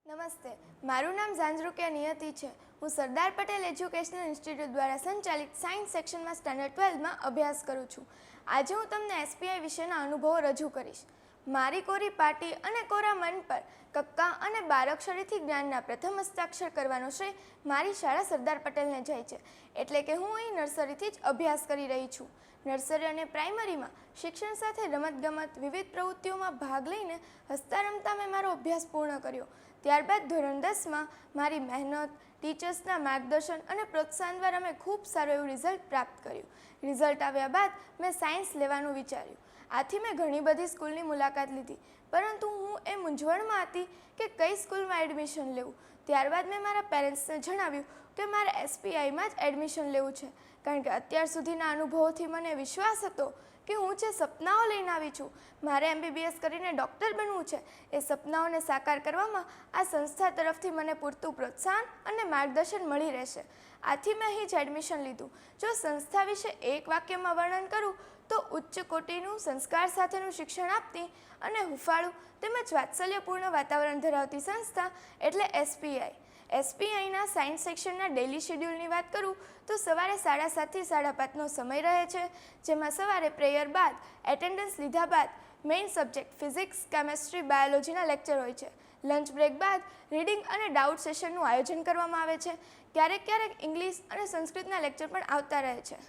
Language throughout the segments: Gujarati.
નમસ્તે, મારું નામ ઝાંઝરુકિયા નિયતિ છે. હું સરદાર પટેલ એજ્યુકેશનલ ઇન્સ્ટિટ્યૂટ દ્વારા સંચાલિત સાયન્સ સેક્શનમાં સ્ટાન્ડર્ડ 12માં અભ્યાસ કરું છું. આજે હું તમને એસપીઆઈ વિશેના અનુભવો રજૂ કરીશ. મારી કોરી પાટી અને કોરા મન પર કક્કા અને બારાક્ષરીથી જ્ઞાનના પ્રથમ હસ્તાક્ષર કરવાનો શ્રેય મારી શાળા સરદાર પટેલને જાય છે. એટલે કે હું અહીં નર્સરીથી જ અભ્યાસ કરી રહી છું. નર્સરી અને પ્રાઇમરીમાં શિક્ષણ સાથે રમતગમત વિવિધ પ્રવૃત્તિઓમાં ભાગ લઈને હસતા રમતા મેં મારો અભ્યાસ પૂર્ણ કર્યો. ત્યારબાદ ધોરણ 10માં મારી મહેનત, ટીચર્સના માર્ગદર્શન અને પ્રોત્સાહન દ્વારા મેં ખૂબ સારું એવું રિઝલ્ટ પ્રાપ્ત કર્યું. રિઝલ્ટ આવ્યા બાદ મેં સાયન્સ લેવાનું વિચાર્યું. આથી મેં ઘણી બધી સ્કૂલની મુલાકાત લીધી, પરંતુ હું એ મૂંઝવણમાં હતી કે કઈ સ્કૂલમાં એડમિશન લેવું. ત્યારબાદ મેં મારા પેરેન્ટ્સને જણાવ્યું કે મારે એસપીઆઈમાં જ એડમિશન લેવું છે, કારણ કે અત્યાર સુધીના અનુભવોથી મને વિશ્વાસ હતો કે હું જે સપનાઓ લઈને આવી છું, મારે MBBS કરીને ડૉક્ટર બનવું છે, એ સપનાઓને સાકાર કરવામાં આ સંસ્થા તરફથી મને પૂરતું પ્રોત્સાહન અને માર્ગદર્શન મળી રહેશે. આથી મેં અહીં જ એડમિશન લીધું. જો સંસ્થા વિશે એક વાક્યમાં વર્ણન કરું તો ઉચ્ચ કોટીનું સંસ્કાર સાથેનું શિક્ષણ આપતી અને હુંફાળું તેમજ વાત્સલ્યપૂર્ણ વાતાવરણ ધરાવતી સંસ્થા એટલે એસપીઆઈ. એસપીઆઈના સાયન્સ સેક્શનના ડેઇલી શેડ્યુલની વાત કરું તો સવારે 7:30 થી 5:30નો સમય રહે છે, જેમાં સવારે પ્રેયર બાદ એટેન્ડન્સ લીધા બાદ મેઇન સબ્જેક્ટ ફિઝિક્સ, કેમેસ્ટ્રી, બાયોલોજીના લેક્ચર હોય છે. લંચ બ્રેક બાદ રીડિંગ અને ડાઉટ સેશનનું આયોજન કરવામાં આવે છે. ક્યારેક ઇંગ્લિશ અને સંસ્કૃતના લેક્ચર પણ આવતા રહે છે.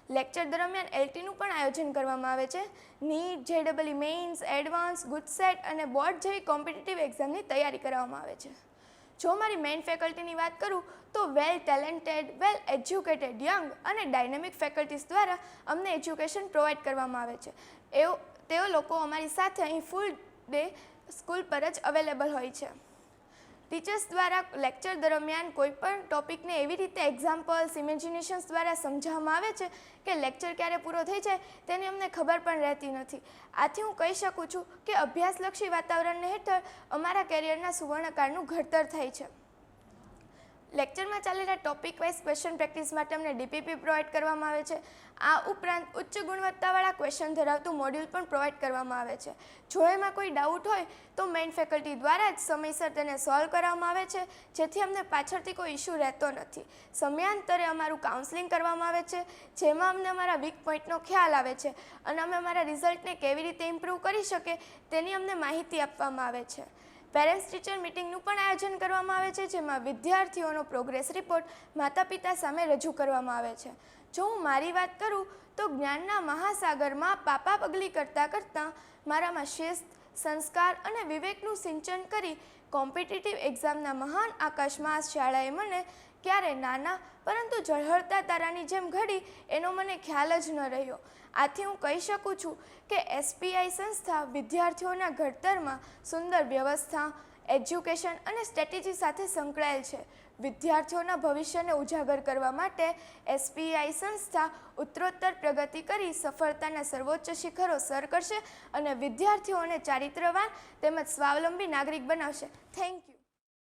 લેક્ચર દરમિયાન LTનું પણ આયોજન કરવામાં આવે છે. NEET, JEE mains, advance, GUJCET અને બોર્ડ જેવી કોમ્પિટિટિવ એક્ઝામની તૈયારી કરવામાં આવે છે. જો મારી મેઇન ફેકલ્ટીની વાત કરું તો વેલ ટેલેન્ટેડ, વેલ એજ્યુકેટેડ, યંગ અને ડાયનેમિક ફેકલ્ટીઝ દ્વારા અમને એજ્યુકેશન પ્રોવાઈડ કરવામાં આવે છે. તેઓ લોકો અમારી સાથે અહીં ફૂલ ડે સ્કૂલ પર જ અવેલેબલ હોય છે. ટીચર્સ દ્વારા લેક્ચર દરમિયાન કોઈપણ ટોપિકને એવી રીતે એક્ઝામ્પલ્સ, ઇમેજિનેશન્સ દ્વારા સમજાવવામાં આવે છે કે લેક્ચર ક્યારે પૂરો થઈ જાય તેની અમને ખબર પણ રહેતી નથી. આથી હું કહી શકું છું કે અભ્યાસલક્ષી વાતાવરણ હેઠળ અમારા કેરિયરના સુવર્ણકાળનું ઘડતર થાય છે. લેક્ચરમાં ચાલેલા ટોપિક વાઇઝ ક્વેશ્ચન પ્રેક્ટિસ માટે અમને DPP પ્રોવાઈડ કરવામાં આવે છે. આ ઉપરાંત ઉચ્ચ ગુણવત્તાવાળા ક્વેશ્ચન ધરાવતું મોડ્યુલ પણ પ્રોવાઈડ કરવામાં આવે છે. જો એમાં કોઈ ડાઉટ હોય તો મેઇન ફેકલ્ટી દ્વારા જ સમયસર તેને સોલ્વ કરવામાં આવે છે, જેથી અમને પાછળથી કોઈ ઇસ્યુ રહેતો નથી. સમયાંતરે અમારું કાઉન્સેલિંગ કરવામાં આવે છે, જેમાં અમને અમારા વીક પોઈન્ટનો ખ્યાલ આવે છે અને અમે અમારા રિઝલ્ટને કેવી રીતે ઇમ્પ્રૂવ કરી શકીએ તેની અમને માહિતી આપવામાં આવે છે. પેરેન્ટ્સ ટીચર મિટિંગનું પણ આયોજન કરવામાં આવે છે, જેમાં વિદ્યાર્થીઓનો પ્રોગ્રેસ રિપોર્ટ માતા પિતા સામે રજૂ કરવામાં આવે છે. જો હું મારી વાત કરું તો જ્ઞાનના મહાસાગરમાં પાપા પગલી કરતાં મારામાં શિસ્ત, સંસ્કાર અને વિવેકનું સિંચન કરી કોમ્પિટિટિવ એક્ઝામના મહાન આકાશમાં આ શાળાએ મને ક્યારે નાના પરંતુ ઝળહળતા તારાની જેમ ઘડી એનો મને ખ્યાલ જ ન રહ્યો. આથી હું કહી શકું છું કે એસપીઆઈ સંસ્થા વિદ્યાર્થીઓના ઘડતરમાં સુંદર વ્યવસ્થા, એજ્યુકેશન અને સ્ટ્રેટેજી સાથે સંકળાયેલ છે. વિદ્યાર્થીઓના ભવિષ્યને ઉજાગર કરવા માટે એસપીઆઈ સંસ્થા ઉત્તરોત્તર પ્રગતિ કરી સફળતાના સર્વોચ્ચ શિખરો સર કરશે અને વિદ્યાર્થીઓને ચારિત્ર્યવાન તેમજ સ્વાવલંબી નાગરિક બનાવશે. Thank you.